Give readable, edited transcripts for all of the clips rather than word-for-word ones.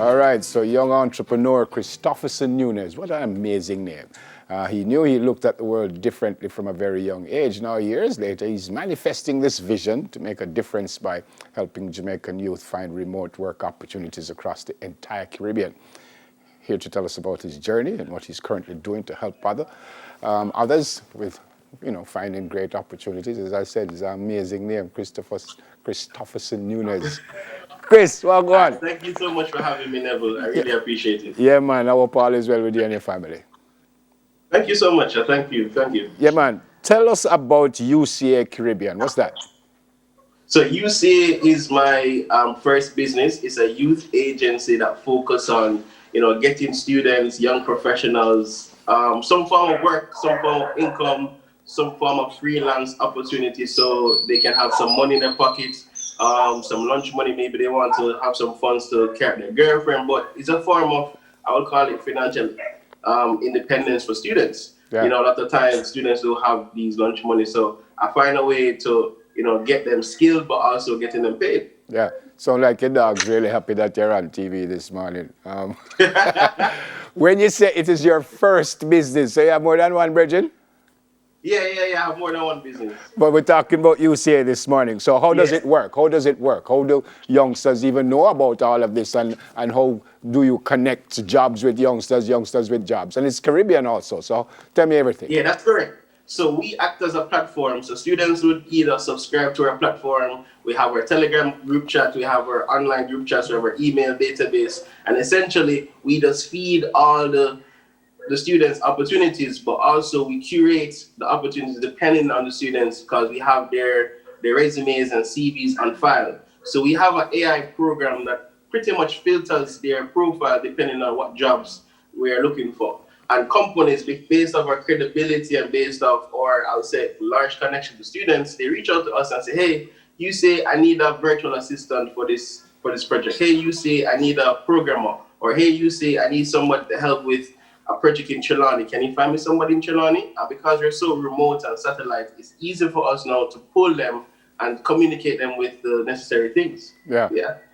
All right, so young entrepreneur Christopherson Nunez, what an amazing name. He knew he looked at the world differently from a very young age. Now, years later, he's manifesting this vision to make a difference by helping Jamaican youth find remote work opportunities across the entire Caribbean. Here to tell us about his journey and what he's currently doing to help others with, finding great opportunities. As I said, it's an amazing name, Christopherson Nunez. Chris, well, go on. Thank you so much for having me, Neville. I really appreciate it. Yeah, man. I hope all is well with you and your family. Thank you so much. Thank you. Yeah, man. Tell us about UCA Caribbean. What's that? So UCA is my first business. It's a youth agency that focuses on, getting students, young professionals, some form of work, some form of income, some form of freelance opportunity so they can have some money in their pockets, some lunch money. Maybe they want to have some funds to care their girlfriend, but it's a form of, I would call it financial independence for students. Yeah. A lot of times students don't have these lunch money. So I find a way to, get them skilled, but also getting them paid. Yeah. Sound like your dog's really happy that you're on TV this morning. When you say it is your first business, so you have more than one, Bridget? Yeah, I have more than one business. But we're talking about UCA this morning. So how does it work? How do youngsters even know about all of this? And how do you connect jobs with youngsters with jobs? And it's Caribbean also. So tell me everything. Yeah, that's correct. So we act as a platform. So students would either subscribe to our platform. We have our Telegram group chat. We have our online group chats. We have our email database. And essentially, we just feed all the students opportunities, but also we curate the opportunities depending on the students because we have their resumes and CVs on file. So we have an AI program that pretty much filters their profile depending on what jobs we are looking for. And companies, based off our credibility and based off our, I'll say, large connection to students, they reach out to us and say, hey, you say I need a virtual assistant for this project. Hey, you say I need a programmer. Or hey, you say I need someone to help with a project in Trelawney. Can you find me somebody in Trelawney? And because we're so remote and satellite, it's easy for us now to pull them and communicate them with the necessary things. Yeah.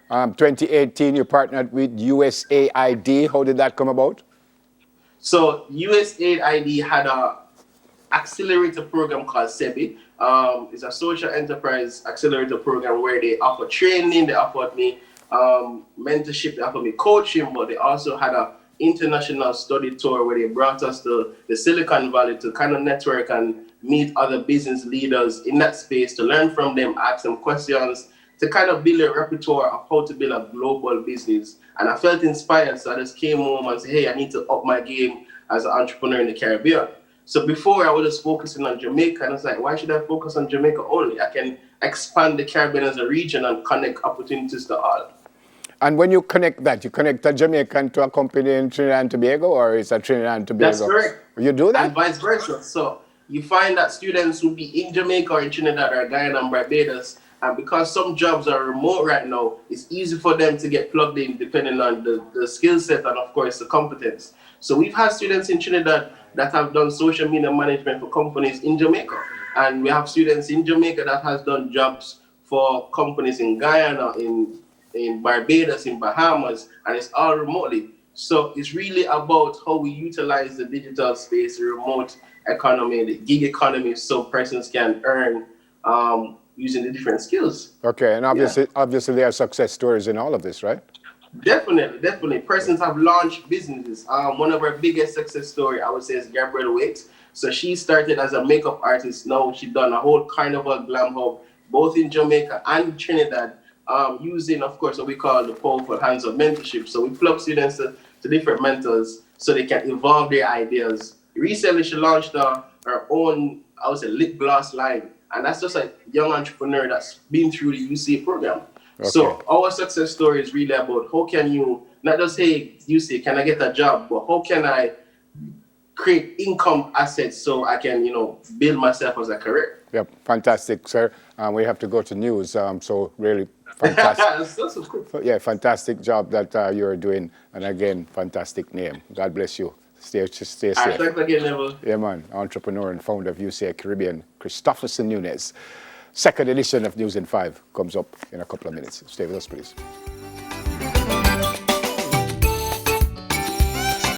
2018, you partnered with USAID. How did that come about? So USAID had a accelerator program called SEBI. It's a social enterprise accelerator program where they offer training, they offered me mentorship, they offered me coaching, but they also had a international study tour where they brought us to the Silicon Valley to kind of network and meet other business leaders in that space to learn from them, ask them questions, to kind of build a repertoire of how to build a global business. And I felt inspired, so I just came home and said, hey, I need to up my game as an entrepreneur in the Caribbean. So before I was just focusing on Jamaica, and I was like, why should I focus on Jamaica only? I can expand the Caribbean as a region and connect opportunities to all. And when you connect that, you connect a Jamaican to a company in Trinidad and Tobago, or it's a Trinidad and Tobago? That's correct. You do that? And vice versa. So you find that students will be in Jamaica or in Trinidad or Guyana and Barbados, and because some jobs are remote right now, it's easy for them to get plugged in depending on the skill set and, of course, the competence. So we've had students in Trinidad that have done social media management for companies in Jamaica. And we have students in Jamaica that has done jobs for companies in Guyana, in Barbados, in Bahamas, and it's all remotely. So it's really about how we utilize the digital space, the remote economy, the gig economy, so persons can earn using the different skills. Okay, and obviously there are success stories in all of this, right? Definitely. Persons have launched businesses. One of our biggest success story, I would say, is Gabrielle Waite. So she started as a makeup artist. Now she's done a whole carnival glam hub, both in Jamaica and Trinidad, using, of course, what we call the powerful hands of mentorship. So we plug students to different mentors so they can evolve their ideas. Recently, she launched her own, I would say, lip gloss line. And that's just a young entrepreneur that's been through the UCA program. Okay. So our success story is really about how can you, not just, hey, UCA, can I get a job? But how can I create income assets so I can, build myself as a career? Yep, fantastic, sir. We have to go to news. So really fantastic. Yeah, fantastic job that you're doing. And again, fantastic name. God bless you. Stay safe. Thanks again, Neville. Yeah, man. Entrepreneur and founder of UCA Caribbean, Christopherson Nunez. Second edition of News in 5 comes up in a couple of minutes. Stay with us, please.